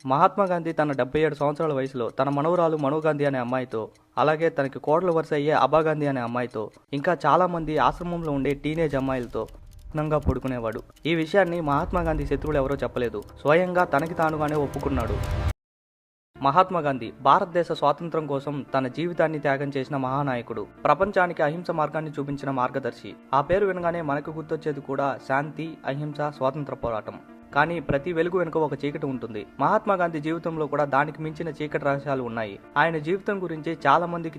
మహాత్మా గాంధీ తన 77 సంవత్సరాల వయసులో తన మనవరాలు మను గాంధీ అనే అమ్మాయితో, అలాగే తనకి కోడలు వరుస అయ్యే అబా గాంధీ అనే అమ్మాయితో, ఇంకా చాలా మంది ఆశ్రమంలో ఉండే టీనేజ్ అమ్మాయిలతో నగ్నంగా పడుకునేవాడు. ఈ విషయాన్ని మహాత్మా గాంధీ శత్రువులు ఎవరో చెప్పలేదు, స్వయంగా తనకి తానుగానే ఒప్పుకున్నాడు. మహాత్మా గాంధీ భారతదేశ స్వాతంత్రం కోసం తన జీవితాన్ని త్యాగం చేసిన మహానాయకుడు, ప్రపంచానికి అహింస మార్గాన్ని చూపించిన మార్గదర్శి. ఆ పేరు వినగానే మనకు గుర్తొచ్చేది కూడా శాంతి, అహింస, స్వాతంత్ర పోరాటం. కానీ ప్రతి వెలుగు వెనుక ఒక చీకటి ఉంటుంది. మహాత్మా గాంధీ జీవితంలో కూడా దానికి మించిన చీకటి రహస్యాలు ఉన్నాయి. ఆయన జీవితం గురించి చాలా మందికి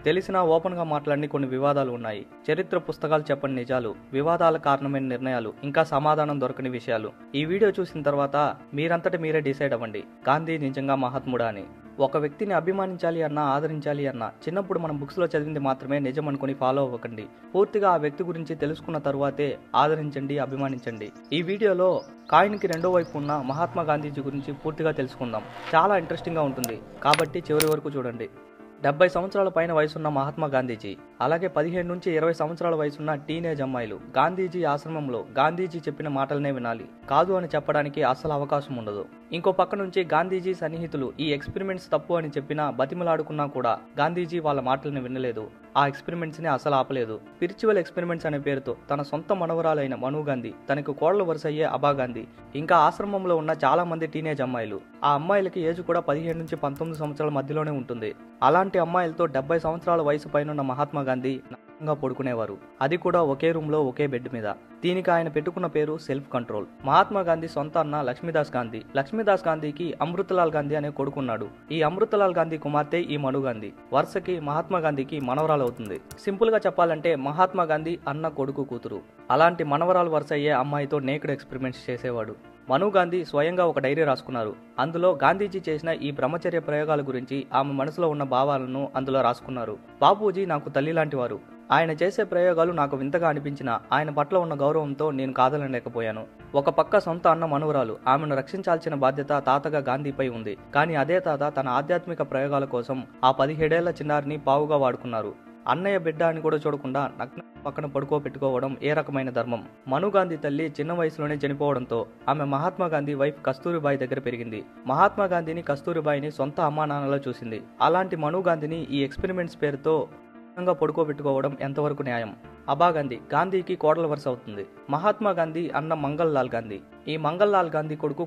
తెలిసినా ఓపెన్ గా మాట్లాడిన కొన్ని వివాదాలు ఉన్నాయి. చరిత్ర పుస్తకాలు చెప్పని నిజాలు, వివాదాల కారణమైన నిర్ణయాలు, ఇంకా సమాధానం దొరకని విషయాలు. ఈ వీడియో చూసిన తర్వాత మీరంతటి మీరే డిసైడ్ అవ్వండి, గాంధీ నిజంగా మహాత్ముడా అని. ఒక వ్యక్తిని అభిమానించాలి అన్నా, ఆదరించాలి అన్నా చిన్నప్పుడు మనం బుక్స్ లో చదివింది మాత్రమే నిజం అనుకుని ఫాలో అవ్వకండి. పూర్తిగా ఆ వ్యక్తి గురించి తెలుసుకున్న తరువాతే ఆదరించండి, అభిమానించండి. ఈ వీడియోలో కాయిన్కి రెండో వైపు ఉన్న మహాత్మా గాంధీజీ గురించి పూర్తిగా తెలుసుకుందాం. చాలా ఇంట్రెస్టింగ్ గా ఉంటుంది, కాబట్టి చివరి వరకు చూడండి. 70 సంవత్సరాల పైన వయసున్న మహాత్మా గాంధీజీ, అలాగే 15 నుంచి 20 సంవత్సరాల వయసున్న టీనేజ్ అమ్మాయిలు గాంధీజీ ఆశ్రమంలో గాంధీజీ చెప్పిన మాటలనే వినాలి, కాదు అని చెప్పడానికి అస్సలు అవకాశం ఉండదు. ఇంకో పక్క నుంచి గాంధీజీ సన్నిహితులు ఈ ఎక్స్పెరిమెంట్స్ తప్పు అని చెప్పినా, బతిమలాడుకున్నా కూడా గాంధీజీ వాళ్ళ మాటలను వినలేదు. ఆ ఎక్స్పెరిమెంట్స్ ని అసలు ఆపలేదు. స్పిరిచువల్ ఎక్స్పెరిమెంట్స్ అనే పేరుతో తన సొంత మనవరాలైన మను గాంధీ, తనకు కోడలు వరుస అయ్యే అబా గాంధీ, ఇంకా ఆశ్రమంలో ఉన్న చాలా మంది టీనేజ్ అమ్మాయిలు, ఆ అమ్మాయిలకి ఏజ్ కూడా 15 నుంచి 19 సంవత్సరాల మధ్యలోనే ఉంటుంది. అలాంటి అమ్మాయిలతో 70 సంవత్సరాల వయసు పైనున్న మహాత్మా గాంధీ నగ్నంగా పడుకునేవారు. అది కూడా ఒకే రూమ్ లో, ఒకే బెడ్ మీద. దీనికి ఆయన పెట్టుకున్న పేరు సెల్ఫ్ కంట్రోల్. మహాత్మా గాంధీ సొంత అన్న లక్ష్మీదాస్ గాంధీకి అమృతలాల్ గాంధీ అనే కొడుకున్నాడు. ఈ అమృతలాల్ గాంధీ కుమార్తె ఈ మను గాంధీ. వరుసకి మహాత్మా గాంధీకి మనవరాలు అవుతుంది. సింపుల్ గా చెప్పాలంటే మహాత్మా గాంధీ అన్న కొడుకు కూతురు. అలాంటి మనవరాలు వరుస అయ్యే అమ్మాయితో నేకుడు ఎక్స్పెరిమెంట్స్ చేసేవాడు. మను గాంధీ స్వయంగా ఒక డైరీ రాసుకున్నారు. అందులో గాంధీజీ చేసిన ఈ బ్రహ్మచర్య ప్రయోగాల గురించి, ఆమె మనసులో ఉన్న భావాలను అందులో రాసుకున్నారు. బాపూజీ నాకు తల్లి లాంటి వారు. ఆయన చేసే ప్రయోగాలు నాకు వింతగా అనిపించినా, ఆయన పట్ల ఉన్న గౌరవంతో నేను కాదనలేకపోయాను. ఒక పక్క సొంత అన్న మనవరాలు, ఆమెను రక్షించాల్సిన బాధ్యత తాతగా గాంధీపై ఉంది. కానీ అదే తాత తన ఆధ్యాత్మిక ప్రయోగాల కోసం ఆ 17 ఏళ్ల చిన్నారిని పావుగా వాడుకున్నారు. అన్నయ్య బిడ్డ అని కూడా చూడకుండా నగ్న పక్కన పడుకోబెట్టుకోవడం ఏ రకమైన ధర్మం? మను గాంధీ తల్లి చిన్న వయసులోనే చనిపోవడంతో ఆమె మహాత్మా గాంధీ వైఫ్ కస్తూరిబాయి దగ్గర పెరిగింది. మహాత్మా గాంధీని, కస్తూరిబాయిని సొంత అమ్మా నాన్నలా చూసింది. అలాంటి మను గాంధీని ఈ ఎక్స్పెరిమెంట్స్ పేరుతో పడుకోబెట్టుకోవడం ఎంతవరకు న్యాయం? అబా గాంధీ గాంధీకి కోడల వరుస అవుతుంది. మహాత్మా గాంధీ అన్న మంగల్ లాల్ గాంధీ. ఈ మంగల్ లాల్ గాంధీ కొడుకు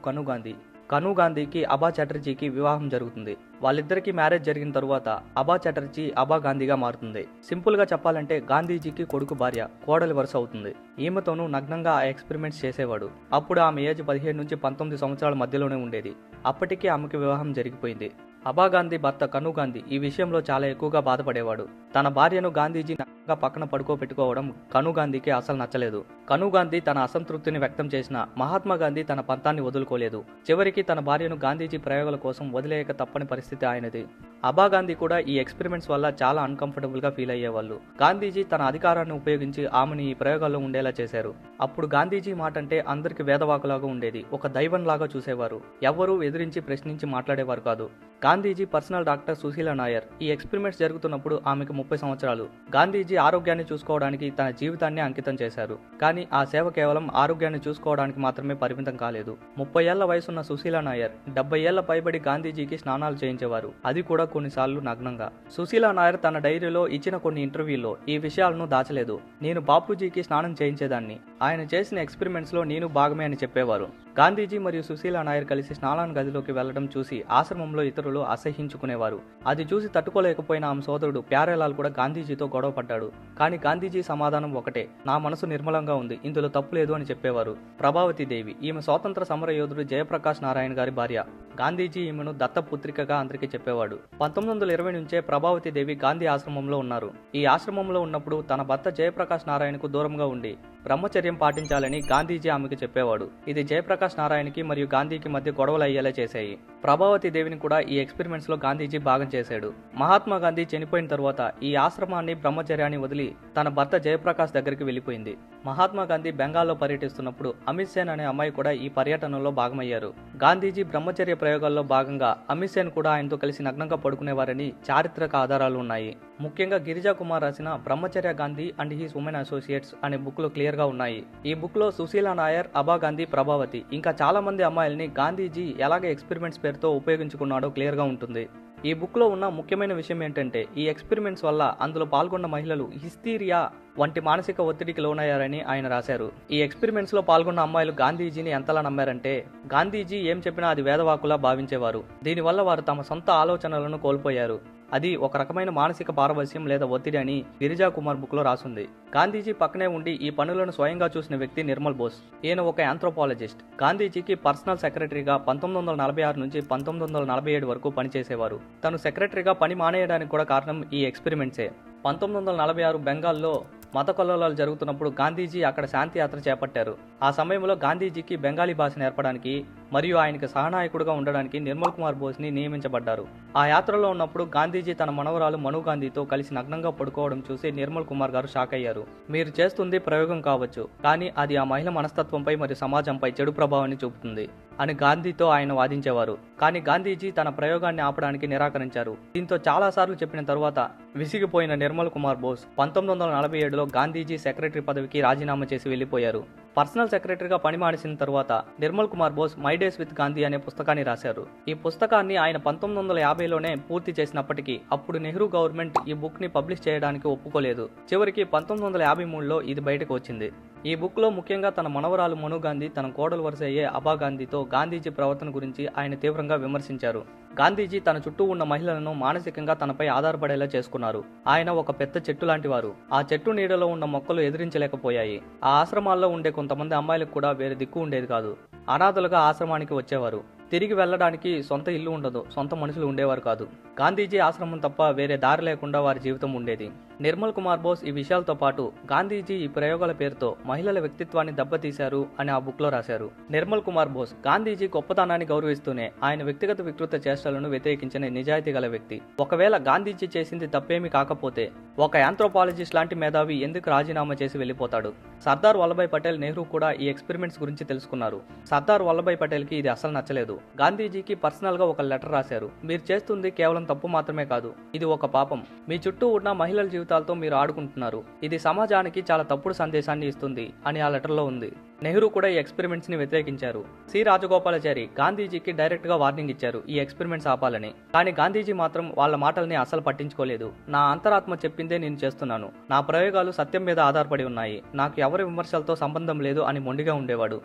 కను గాంధీకి అబా చటర్జీకి వివాహం జరుగుతుంది. వాళ్ళిద్దరికి మ్యారేజ్ జరిగిన తరువాత అబా చటర్జీ అబా గాంధీగా మారుతుంది. సింపుల్ గా చెప్పాలంటే గాంధీజీకి కొడుకు భార్య, కోడలి వరుస అవుతుంది. ఈమెతోనూ నగ్నంగా ఆ ఎక్స్పెరిమెంట్స్ చేసేవాడు. అప్పుడు ఆమె ఏజ్ 15 నుంచి 19 సంవత్సరాల మధ్యలోనే ఉండేది. అప్పటికే ఆమెకి వివాహం జరిగిపోయింది. అబా గాంధీ భర్త కను గాంధీ ఈ విషయంలో చాలా ఎక్కువగా బాధపడేవాడు. తన భార్యను గాంధీజీ నగ్నంగా పక్కన పడుకోబెట్టుకోవడం కను గాంధీకి అసలు నచ్చలేదు. కను గాంధీ తన అసంతృప్తిని వ్యక్తం చేసిన మహాత్మా గాంధీ తన పంతాన్ని వదులుకోలేదు. చివరికి తన భార్యను గాంధీజీ ప్రయోగాల కోసం వదిలేయక తప్పని పరిస్థితి ఆయనది. అబా గాంధీ కూడా ఈ ఎక్స్పెరిమెంట్స్ వల్ల చాలా అన్కంఫర్టబుల్ గా ఫీల్ అయ్యేవాళ్ళు. గాంధీజీ తన అధికారాన్ని ఉపయోగించి ఆమెను ఈ ప్రయోగాల్లో ఉండేలా చేశారు. అప్పుడు గాంధీజీ మాట అంటే అందరికి వేదవాకులాగా ఉండేది. ఒక దైవంలాగా చూసేవారు. ఎవ్వరూ ఎదిరించి ప్రశ్నించి మాట్లాడేవారు కాదు. Gandhiji personal doctor Sushila Nayar. ఈ ఎక్స్పెరిమెంట్స్ జరుగుతున్నప్పుడు ఆమెకు 30 సంవత్సరాలు. గాంధీజీ ఆరోగ్యాన్ని చూసుకోవడానికి తన జీవితాన్ని అంకితం చేశారు. కానీ ఆ సేవ కేవలం ఆరోగ్యాన్ని చూసుకోవడానికి మాత్రమే పరిమితం కాలేదు. 30 ఏళ్ల వయసున్న సుశీల నాయర్ 70 ఏళ్ల పైబడి గాంధీజీకి స్నానాలు చేయించేవారు. అది కూడా కొన్నిసార్లు నగ్నంగా. సుశీల నాయర్ తన డైరీలో ఇచ్చిన కొన్ని ఇంటర్వ్యూల్లో ఈ విషయాలను దాచలేదు. నేను బాపూజీకి స్నానం చేయించేదాన్ని, ఆయన చేసిన ఎక్స్పెరిమెంట్స్ లో నేను భాగమే అని చెప్పేవారు. గాంధీజీ మరియు సుశీల నాయర్ కలిసి స్నానాల గదిలోకి వెళ్లడం చూసి ఆశ్రమంలో ఇతరులు అసహ్యించుకునేవారు. అది చూసి తట్టుకోలేకపోయిన ఆమె సోదరుడు ప్యారేలాల్ కూడా గాంధీజీతో గొడవ పడ్డాడు. కానీ గాంధీజీ సమాధానం ఒకటే, నా మనసు నిర్మలంగా ఉంది, ఇందులో తప్పు లేదు అని చెప్పేవారు. ప్రభావతి దేవి, ఈమె స్వాతంత్ర సమర యోధుడు జయప్రకాష్ నారాయణ గారి భార్య. గాంధీజీ ఈమెను దత్తపుత్రికగా అందరికీ చెప్పేవాడు. 1920 నుంచే ప్రభావతి దేవి గాంధీ ఆశ్రమంలో ఉన్నారు. ఈ ఆశ్రమంలో ఉన్నప్పుడు తన భర్త జయప్రకాష్ నారాయణకు దూరంగా ఉండి బ్రహ్మచర్యం పాటించాలని గాంధీజీ ఆమెకు చెప్పేవాడు. ఇది జయప్రకాష్ నారాయణకి మరియు గాంధీకి మధ్య గొడవలు అయ్యేలా చేశాయి. ప్రభావతి దేవిని కూడా ఈ ఎక్స్పెరిమెంట్స్ లో గాంధీజీ భాగం చేశాడు. మహాత్మా గాంధీ చనిపోయిన తరువాత ఈ ఆశ్రమాన్ని, బ్రహ్మచర్యాన్ని వదిలి తన భర్త జయప్రకాష్ దగ్గరికి వెళ్లిపోయింది. మహాత్మా గాంధీ బెంగాల్లో పర్యటిస్తున్నప్పుడు అమిత్ సేన్ అనే అమ్మాయి కూడా ఈ పర్యటనలో భాగమయ్యారు. గాంధీజీ బ్రహ్మచర్య ప్రయోగాల్లో భాగంగా అమిత్ సేన్ కూడా ఆయనతో కలిసి నగ్నంగా పడుకునేవారని చారిత్రక ఆధారాలు ఉన్నాయి. ముఖ్యంగా గిరిజా కుమార్ రాసిన బ్రహ్మచర్య Gandhi and he's women associates అనే బుక్ లో క్లియర్ గా ఉన్నాయి. ఈ బుక్ లో సుశీలా నాయర్, అబా గాంధీ, ప్రభావతి ఇంకా చాలా మంది అమ్మాయిల్ని గాంధీజీ ఎలాగే ఎక్స్పెరిమెంట్స్ పేరుతో ఉపయోగించుకున్నాడో క్లియర్ గా ఉంటుంది. ఈ బుక్ లో ఉన్న ముఖ్యమైన విషయం ఏంటంటే ఈ ఎక్స్పెరిమెంట్స్ వల్ల అందులో పాల్గొన్న మహిళలు హిస్టీరియా వంటి మానసిక ఒత్తిడికి లోనయ్యారని ఆయన రాశారు. ఈ ఎక్స్పెరిమెంట్స్ లో పాల్గొన్న అమ్మాయిలు గాంధీజీని ఎంతలా నమ్మారంటే గాంధీజీ ఏం చెప్పినా అది వేదవాకులా భావించేవారు. దీనివల్ల వారు తమ సొంత ఆలోచనలను కోల్పోయారు. అది ఒక రకమైన మానసిక పారవశ్యం లేదా ఒత్తిడి అని గిరిజా కుమార్ బుక్ లో రాసుంది. గాంధీజీ పక్కనే ఉండి ఈ పనులను స్వయంగా చూసిన వ్యక్తి నిర్మల్ బోస్. ఈయన ఒక ఆంథ్రోపాలజిస్ట్. గాంధీజీకి పర్సనల్ సెక్రటరీగా 1946 నుంచి 1947 వరకు పనిచేసేవారు. తను సెక్రటరీగా పని మానేయడానికి కూడా కారణం ఈ ఎక్స్పెరిమెంట్సే. 1946 బెంగాల్లో మత కల్లోలాలు జరుగుతున్నప్పుడు గాంధీజీ అక్కడ శాంతి యాత్ర చేపట్టారు. ఆ సమయంలో గాంధీజీకి బెంగాలీ భాష నేర్పడానికి మరియు ఆయనకు సహానాయకుడుగా ఉండడానికి నిర్మల్ కుమార్ బోస్ ని నియమించబడ్డారు. ఆ యాత్రలో ఉన్నప్పుడు గాంధీజీ తన మనవరాలు మను గాంధీతో కలిసి నగ్నంగా పడుకోవడం చూసి నిర్మల్ కుమార్ గారు షాక్ అయ్యారు. మీరు చేస్తుంది ప్రయోగం కావచ్చు, కానీ అది ఆ మహిళ మనస్తత్వంపై మరియు సమాజంపై చెడు ప్రభావాన్ని చూపుతుంది అని గాంధీతో ఆయన వాదించేవారు. కానీ గాంధీజీ తన ప్రయోగాన్ని ఆపడానికి నిరాకరించారు. దీంతో చాలా సార్లు చెప్పిన తరువాత విసిగిపోయిన నిర్మల్ కుమార్ బోస్ 1947లో గాంధీజీ సెక్రటరీ పదవికి రాజీనామా చేసి వెళ్లిపోయారు. పర్సనల్ సెక్రటరీగా పని మానేసిన తరువాత Nirmal Kumar Bose my days with Gandhi అనే పుస్తకాన్ని రాశారు. ఈ పుస్తకాన్ని ఆయన 1950లోనే పూర్తి చేసినప్పటికీ అప్పుడు నెహ్రూ గవర్నమెంట్ ఈ బుక్ ని పబ్లిష్ చేయడానికి ఒప్పుకోలేదు. చివరికి 1953లో ఇది బయటకు వచ్చింది. ఈ బుక్ లో ముఖ్యంగా తన మనవరాలు మను గాంధీ తన కోడలు వరుస అయ్యే అబా గాంధీతో గాంధీజీ ప్రవర్తన గురించి ఆయన తీవ్రంగా విమర్శించారు. గాంధీజీ తన చుట్టూ ఉన్న మహిళలను మానసికంగా తనపై ఆధారపడేలా చేసుకున్నారు. ఆయన ఒక పెద్ద చెట్టు లాంటి వారు. ఆ చెట్టు నీడలో ఉన్న మొక్కలు ఎదిరించలేకపోయాయి. ఆ ఆశ్రమాల్లో ఉండే కొంతమంది అమ్మాయిలకు కూడా వేరే దిక్కు ఉండేది కాదు. అనాథలుగా ఆశ్రమానికి వచ్చేవారు. తిరిగి వెళ్లడానికి సొంత ఇల్లు ఉండదు, సొంత మనుషులు ఉండేవారు కాదు. గాంధీజీ ఆశ్రమం తప్ప వేరే దారి లేకుండా వారి జీవితం ఉండేది. నిర్మల్ కుమార్ బోస్ ఈ విషయాలతో పాటు గాంధీజీ ఈ ప్రయోగాల పేరుతో మహిళల వ్యక్తిత్వాన్ని దెబ్బతీశారు అని ఆ బుక్ లో రాశారు. నిర్మల్ కుమార్ బోస్ గాంధీజీ గొప్పతనాన్ని గౌరవిస్తూనే ఆయన వ్యక్తిగత వికృత చేష్టలను వ్యతిరేకించిన నిజాయితీ గల వ్యక్తి. ఒకవేళ గాంధీజీ చేసింది తప్పేమీ కాకపోతే ఒక ఆంథ్రోపాలజిస్ట్ లాంటి మేధావి ఎందుకు రాజీనామా చేసి వెళ్లిపోతాడు? సర్దార్ వల్లభాయ్ పటేల్, నెహ్రూ కూడా ఈ ఎక్స్పెరిమెంట్స్ గురించి తెలుసుకున్నారు. సర్దార్ వల్లభాయ్ పటేల్ కి ఇది అసలు నచ్చలేదు. గాంధీజీకి పర్సనల్ గా ఒక లెటర్ రాశారు. మీరు చేస్తుంది కేవలం తప్పు మాత్రమే కాదు, ఇది ఒక పాపం. మీ చుట్టూ ఉన్న మహిళల జీవితాలతో మీరు ఆడుకుంటున్నారు. ఇది సమాజానికి చాలా తప్పుడు సందేశాన్ని ఇస్తుంది అని ఆ లెటర్ లో ఉంది. నెహ్రూ కూడా ఈ ఎక్స్పెరిమెంట్స్ ని వ్యతిరేకించారు. సి రాజగోపాలాచారి గాంధీజీకి డైరెక్ట్ గా వార్నింగ్ ఇచ్చారు ఈ ఎక్స్పెరిమెంట్స్ ఆపాలని. కానీ గాంధీజీ మాత్రం వాళ్ళ మాటల్ని అసలు పట్టించుకోలేదు. నా అంతరాత్మ చెప్పిందే నేను చేస్తున్నాను, నా ప్రయోగాలు సత్యం మీద ఆధారపడి ఉన్నాయి, నాకు ఎవరి విమర్శలతో సంబంధం లేదు అని మొండిగా ఉండేవాడు.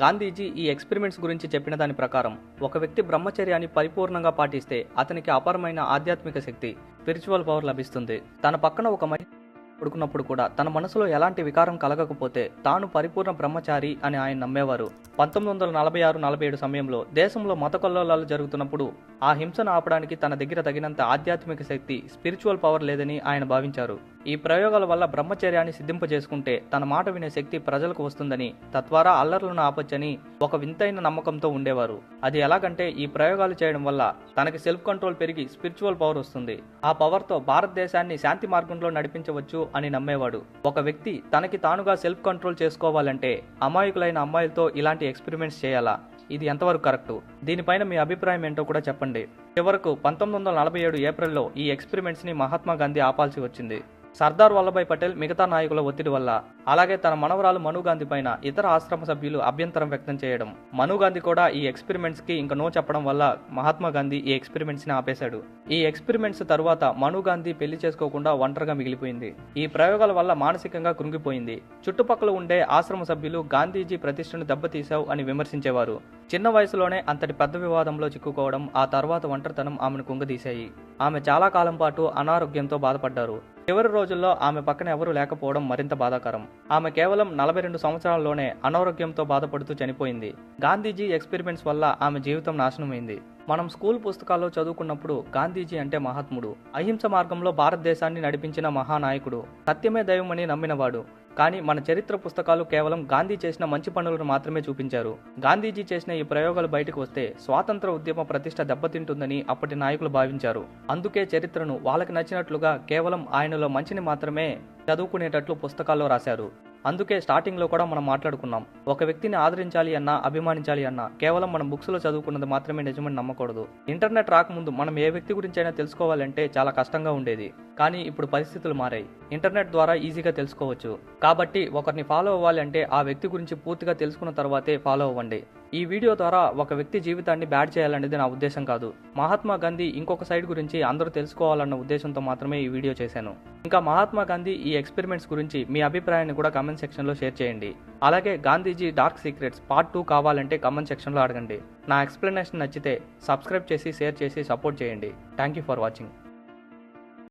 గాంధీజీ ఈ ఎక్స్పెరిమెంట్స్ గురించి చెప్పిన దాని ప్రకారం ఒక వ్యక్తి బ్రహ్మచర్యాన్ని పరిపూర్ణంగా పాటిస్తే అతనికి అపారమైన ఆధ్యాత్మిక శక్తి, స్పిరిచువల్ పవర్ లభిస్తుంది. తన పక్కన ఒక మహిళ పడుకున్నప్పుడు కూడా తన మనసులో ఎలాంటి వికారం కలగకపోతే తాను పరిపూర్ణ బ్రహ్మచారి అని ఆయన నమ్మేవారు. 1946-47 సమయంలో దేశంలో మత కల్లోలాలు జరుగుతున్నప్పుడు ఆ హింసను ఆపడానికి తన దగ్గర తగినంత ఆధ్యాత్మిక శక్తి, స్పిరిచువల్ పవర్ లేదని ఆయన భావించారు. ఈ ప్రయోగాల వల్ల బ్రహ్మచర్యాన్ని సిద్ధింపజేసుకుంటే తన మాట వినే శక్తి ప్రజలకు వస్తుందని, తద్వారా అల్లర్లను ఆపొచ్చని ఒక వింతైన నమ్మకంతో ఉండేవారు. అది ఎలాగంటే ఈ ప్రయోగాలు చేయడం వల్ల తనకి సెల్ఫ్ కంట్రోల్ పెరిగి స్పిరిచువల్ పవర్ వస్తుంది. ఆ పవర్ తో భారతదేశాన్ని శాంతి మార్గంలో నడిపించవచ్చు అని నమ్మేవాడు. ఒక వ్యక్తి తనకి తానుగా సెల్ఫ్ కంట్రోల్ చేసుకోవాలంటే అమాయకులైన అమ్మాయిలతో ఇలాంటి ఎక్స్పెరిమెంట్స్ చేయాలా? ఇది ఎంతవరకు కరెక్టు? దీనిపైన మీ అభిప్రాయం ఏంటో కూడా చెప్పండి. చివరకు 1947 ఏప్రిల్లో ఈ ఎక్స్పెరిమెంట్స్ ని మహాత్మా గాంధీ ఆపాల్సి వచ్చింది. సర్దార్ వల్లభాయ్ పటేల్ మిగతా నాయకుల ఒత్తిడి వల్ల, అలాగే తన మనవరాలు మను గాంధీ పైన ఇతర ఆశ్రమ సభ్యులు అభ్యంతరం వ్యక్తం చేయడం, మను గాంధీ కూడా ఈ ఎక్స్పెరిమెంట్స్ కి ఇంకా నో చెప్పడం వల్ల మహాత్మా గాంధీ ఈ ఎక్స్పెరిమెంట్స్ ని ఆపేశాడు. ఈ ఎక్స్పెరిమెంట్స్ తరువాత మను గాంధీ పెళ్లి చేసుకోకుండా ఒంటరిగా మిగిలిపోయింది. ఈ ప్రయోగాల వల్ల మానసికంగా కృంగిపోయింది. చుట్టుపక్కల ఉండే ఆశ్రమ సభ్యులు గాంధీజీ ప్రతిష్టను దెబ్బతీశావు అని విమర్శించేవారు. చిన్న వయసులోనే అంతటి పెద్ద వివాదంలో చిక్కుకోవడం, ఆ తర్వాత ఒంటరితనం ఆమెను కుంగదీశాయి. ఆమె చాలా కాలం పాటు అనారోగ్యంతో బాధపడ్డారు. చివరి రోజుల్లో ఆమె పక్కన ఎవరూ లేకపోవడం మరింత బాధాకరం. ఆమె కేవలం 42 సంవత్సరాల్లోనే అనారోగ్యంతో బాధపడుతూ చనిపోయింది. గాంధీజీ ఎక్స్పెరిమెంట్స్ వల్ల ఆమె జీవితం నాశనమైంది. మనం స్కూల్ పుస్తకాల్లో చదువుకున్నప్పుడు గాంధీజీ అంటే మహాత్ముడు, అహింస మార్గంలో భారతదేశాన్ని నడిపించిన మహానాయకుడు, సత్యమే దైవమని నమ్మినవాడు. కానీ మన చరిత్ర పుస్తకాలు కేవలం గాంధీ చేసిన మంచి పనులను మాత్రమే చూపించారు. గాంధీజీ చేసిన ఈ ప్రయోగాలు బయటకు వస్తే స్వాతంత్ర ఉద్యమ ప్రతిష్ట దెబ్బతింటుందని అప్పటి నాయకులు భావించారు. అందుకే చరిత్రను వాళ్ళకి నచ్చినట్లుగా కేవలం ఆయనలో మంచిని మాత్రమే చదువుకునేటట్లు పుస్తకాల్లో రాశారు. అందుకే స్టార్టింగ్లో కూడా మనం మాట్లాడుకున్నాం, ఒక వ్యక్తిని ఆదరించాలి అన్నా అభిమానించాలి అన్నా కేవలం మనం బుక్స్లో చదువుకున్నది మాత్రమే నిజమని నమ్మకూడదు. ఇంటర్నెట్ రాకముందు మనం ఏ వ్యక్తి గురించి అయినా తెలుసుకోవాలంటే చాలా కష్టంగా ఉండేది. కానీ ఇప్పుడు పరిస్థితులు మారాయి. ఇంటర్నెట్ ద్వారా ఈజీగా తెలుసుకోవచ్చు. కాబట్టి ఒకరిని ఫాలో అవ్వాలి అంటే ఆ వ్యక్తి గురించి పూర్తిగా తెలుసుకున్న తర్వాతే ఫాలో అవ్వండి. ఈ వీడియో ద్వారా ఒక వ్యక్తి జీవితాన్ని బ్యాడ్ చేయాలనేది నా ఉద్దేశం కాదు. మహాత్మా గాంధీ ఇంకొక సైడ్ గురించి అందరూ తెలుసుకోవాలన్న ఉద్దేశంతో మాత్రమే ఈ వీడియో చేశాను. ఇంకా మహాత్మా గాంధీ ఈ ఎక్స్పెరిమెంట్స్ గురించి మీ అభిప్రాయాన్ని కూడా కామెంట్ సెక్షన్లో షేర్ చేయండి. అలాగే గాంధీజీ డార్క్ సీక్రెట్స్ పార్ట్ 2 కావాలంటే కామెంట్ సెక్షన్లో అడగండి. నా ఎక్స్ప్లెనేషన్ నచ్చితే సబ్స్క్రైబ్ చేసి షేర్ చేసి సపోర్ట్ చేయండి. Thank you for watching.